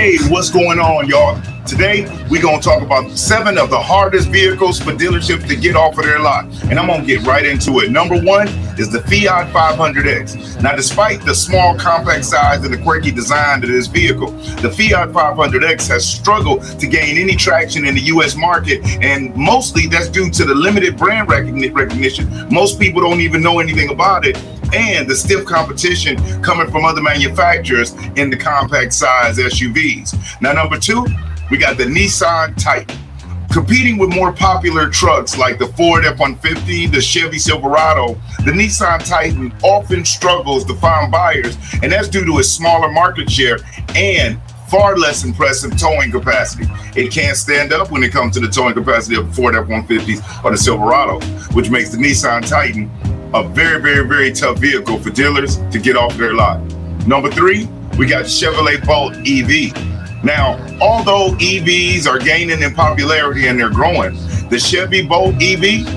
Hey, what's going on, y'all? Today, we're going to talk about 7 of the hardest vehicles for dealerships to get off of their lot. And I'm going to get right into it. Number 1 is the Fiat 500X. Now, despite the small compact size and the quirky design of this vehicle, the Fiat 500X has struggled to gain any traction in the U.S. market. And mostly that's due to the limited brand recognition. Most people don't even know anything about it. And the stiff competition coming from other manufacturers in the compact size SUVs. Now, number 2, we got the Nissan Titan. Competing with more popular trucks like the Ford F-150, the Chevy Silverado, the Nissan Titan often struggles to find buyers, and that's due to its smaller market share and far less impressive towing capacity. It can't stand up when it comes to the towing capacity of the Ford F-150s or the Silverado, which makes the Nissan Titan a very, very, very tough vehicle for dealers to get off their lot. Number 3, we got Chevrolet Bolt EV. Now, although EVs are gaining in popularity and they're growing, the Chevy Bolt EV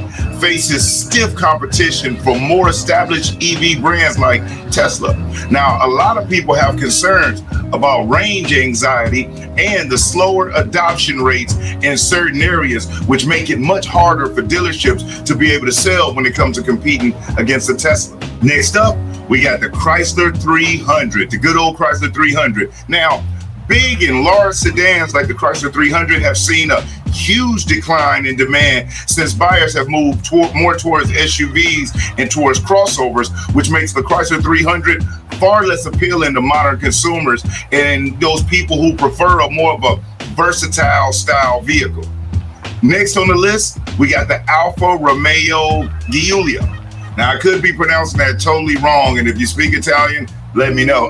faces stiff competition from more established EV brands like Tesla. Now, a lot of people have concerns about range anxiety and the slower adoption rates in certain areas, which make it much harder for dealerships to be able to sell when it comes to competing against the Tesla. Next up, we got the Chrysler 300, the good old Chrysler 300. Now, big and large sedans like the Chrysler 300 have seen a huge decline in demand since buyers have moved more towards SUVs and towards crossovers, which makes the Chrysler 300 far less appealing to modern consumers and those people who prefer a more of a versatile style vehicle. Next on the list, we got the Alfa Romeo Giulia. Now, I could be pronouncing that totally wrong, and if you speak Italian, let me know.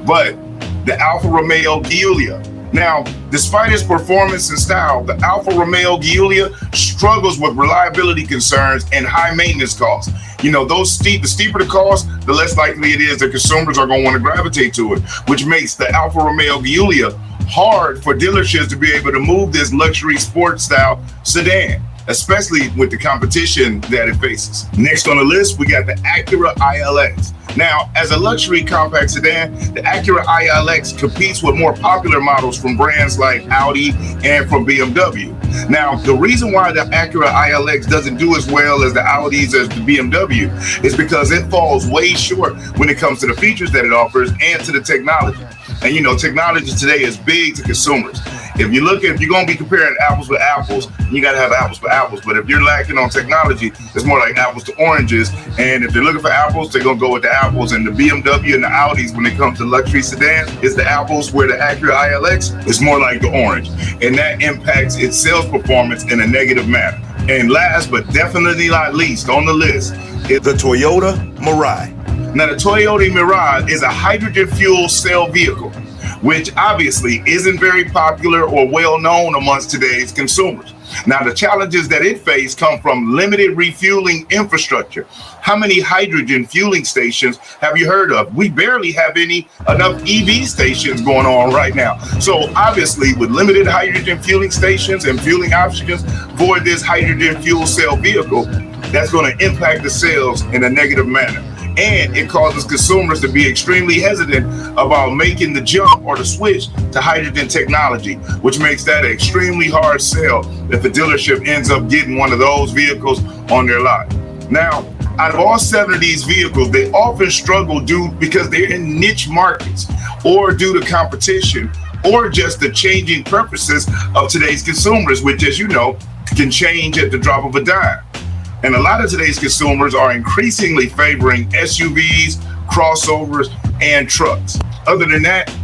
But the Alfa Romeo Giulia. Now, despite its performance and style, the Alfa Romeo Giulia struggles with reliability concerns and high maintenance costs. You know, the steeper the cost, the less likely it is that consumers are going to want to gravitate to it, which makes the Alfa Romeo Giulia hard for dealerships to be able to move this luxury sports style sedan, especially with the competition that it faces. Next on the list, we got the Acura ILX. Now, as a luxury compact sedan, the Acura ILX competes with more popular models from brands like Audi and from BMW. Now, the reason why the Acura ILX doesn't do as well as the Audis as the BMW is because it falls way short when it comes to the features that it offers and to the technology. And you know, technology today is big to consumers. If you're going to be comparing apples with apples, you got to have apples for apples. But if you're lacking on technology, it's more like apples to oranges. And if they're looking for apples, they're going to go with the apples. And the BMW and the Audis, when it comes to luxury sedans, is the apples, where the Acura ILX is more like the orange. And that impacts its sales performance in a negative manner. And last but definitely not least on the list is the Toyota Mirai. Now, the Toyota Mirai is a hydrogen fuel cell vehicle, which obviously isn't very popular or well known amongst today's consumers. Now, the challenges that it faces come from limited refueling infrastructure. How many hydrogen fueling stations have you heard of? We barely have enough EV stations going on right now. So obviously, with limited hydrogen fueling stations and fueling options for this hydrogen fuel cell vehicle, that's going to impact the sales in a negative manner. And it causes consumers to be extremely hesitant about making the jump or the switch to hydrogen technology, which makes that an extremely hard sell if a dealership ends up getting one of those vehicles on their lot. Now, out of all 7 of these vehicles, they often struggle because they're in niche markets or due to competition or just the changing preferences of today's consumers, which, as you know, can change at the drop of a dime. And a lot of today's consumers are increasingly favoring SUVs, crossovers, and trucks. Other than that,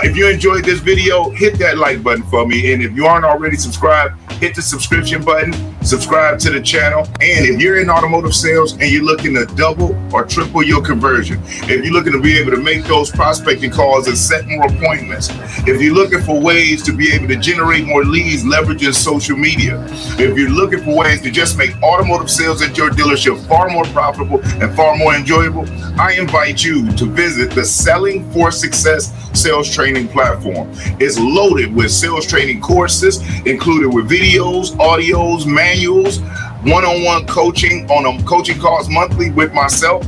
if you enjoyed this video, hit that like button for me. And if you aren't already subscribed, hit the subscription button, subscribe to the channel. And if you're in automotive sales and you're looking to double or triple your conversion, if you're looking to be able to make those prospecting calls and set more appointments, if you're looking for ways to be able to generate more leads leveraging social media, if you're looking for ways to just make automotive sales at your dealership far more profitable and far more enjoyable, I invite you to visit the Selling for Success sales training platform. It's loaded with sales training courses, included with videos, audios, manuals, one-on-one coaching on coaching calls monthly with myself.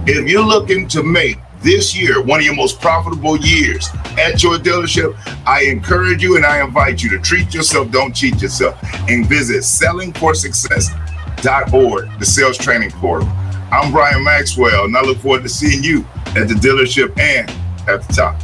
If you're looking to make this year, one of your most profitable years at your dealership, I encourage you and I invite you to treat yourself, don't cheat yourself, and visit sellingforsuccess.org, the sales training portal. I'm Brian Maxwell, and I look forward to seeing you at the dealership and at the top.